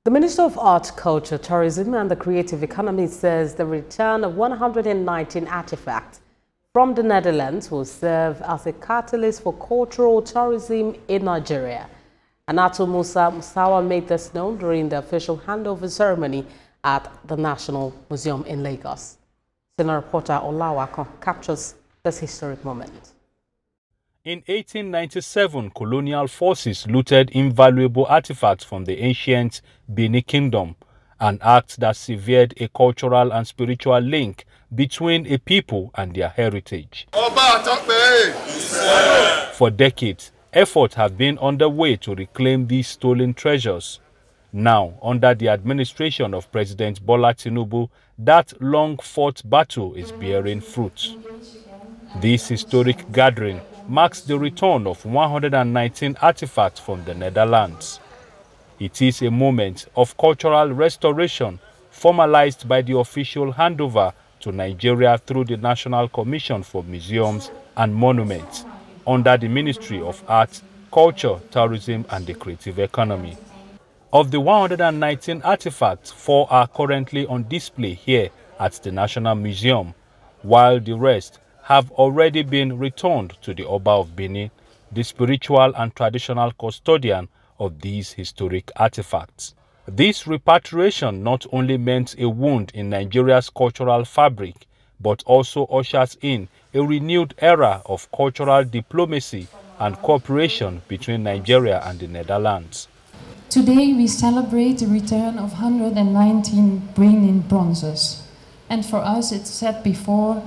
The Minister of Art, Culture, Tourism and the Creative Economy says the return of 119 artifacts from the Netherlands will serve as a catalyst for cultural tourism in Nigeria. Anato Musawa made this known during the official handover ceremony at the National Museum in Lagos. Senior reporter Olawako captures this historic moment. In 1897, colonial forces looted invaluable artifacts from the ancient Benin Kingdom, an act that severed a cultural and spiritual link between a people and their heritage. For decades, efforts have been underway to reclaim these stolen treasures. Now, under the administration of President Bola Tinubu, that long-fought battle is bearing fruit. This historic gathering marks the return of 119 artifacts from the Netherlands. It is a moment of cultural restoration formalized by the official handover to Nigeria through the National Commission for Museums and Monuments under the Ministry of Art, Culture, Tourism and the Creative Economy. Of the 119 artifacts, 4 are currently on display here at the National Museum, while the rest have already been returned to the Oba of Benin, the spiritual and traditional custodian of these historic artifacts. This repatriation not only meant a wound in Nigeria's cultural fabric, but also ushers in a renewed era of cultural diplomacy and cooperation between Nigeria and the Netherlands. Today we celebrate the return of 119 bring-in bronzes. And for us, it's said before,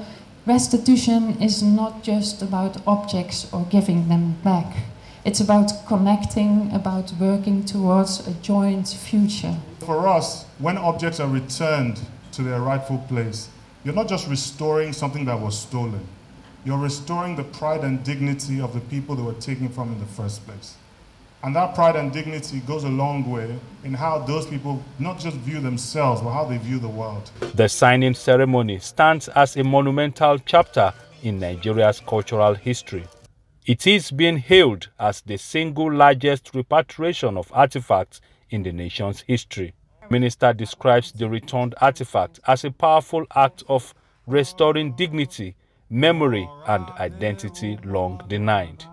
restitution is not just about objects or giving them back. It's about connecting, about working towards a joint future. For us, when objects are returned to their rightful place, you're not just restoring something that was stolen. You're restoring the pride and dignity of the people they were taken from in the first place. And that pride and dignity goes a long way in how those people not just view themselves, but how they view the world. The signing ceremony stands as a monumental chapter in Nigeria's cultural history. It is being hailed as the single largest repatriation of artifacts in the nation's history. The minister describes the returned artifact as a powerful act of restoring dignity, memory, and identity long denied.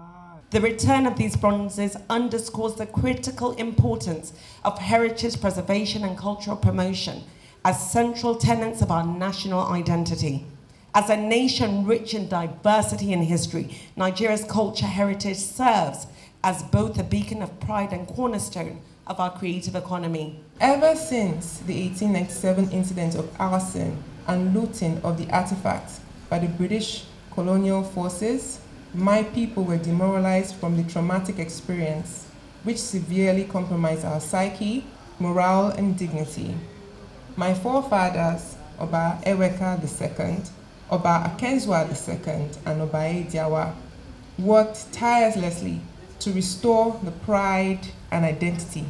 The return of these bronzes underscores the critical importance of heritage preservation and cultural promotion as central tenets of our national identity. As a nation rich in diversity and history, Nigeria's culture heritage serves as both a beacon of pride and cornerstone of our creative economy. Ever since the 1897 incident of arson and looting of the artifacts by the British colonial forces, my people were demoralized from the traumatic experience, which severely compromised our psyche, morale, and dignity. My forefathers, Oba Eweka II, Oba Akenzwa II, and Oba Ediawa, worked tirelessly to restore the pride and identity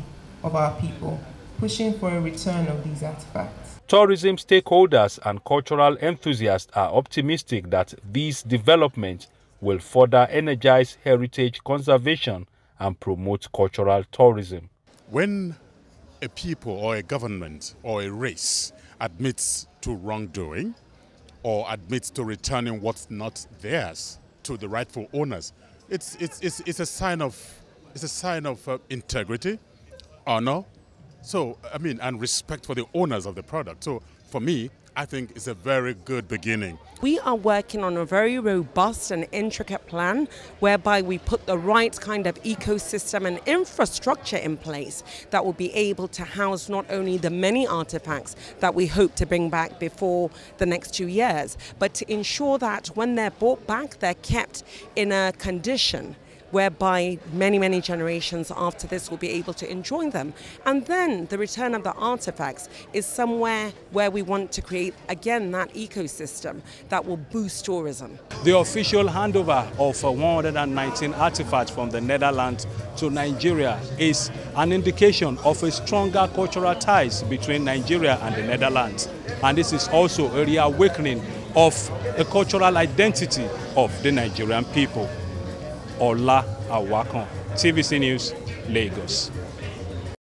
of our people, pushing for a return of these artifacts. Tourism stakeholders and cultural enthusiasts are optimistic that these developments will further energize heritage conservation and promote cultural tourism. When a people or a government or a race admits to wrongdoing or admits to returning what's not theirs to the rightful owners, it's a sign of integrity, honor, and respect for the owners of the product. So for me, I think it's a very good beginning. We are working on a very robust and intricate plan whereby we put the right kind of ecosystem and infrastructure in place that will be able to house not only the many artifacts that we hope to bring back before the next 2 years, but to ensure that when they're brought back, they're kept in a condition whereby many generations after this will be able to enjoy them. And then the return of the artifacts is somewhere where we want to create, again, that ecosystem that will boost tourism. The official handover of 119 artifacts from the Netherlands to Nigeria is an indication of a stronger cultural ties between Nigeria and the Netherlands. And this is also a reawakening of the cultural identity of the Nigerian people. Ola Awakon, TVC News, Lagos.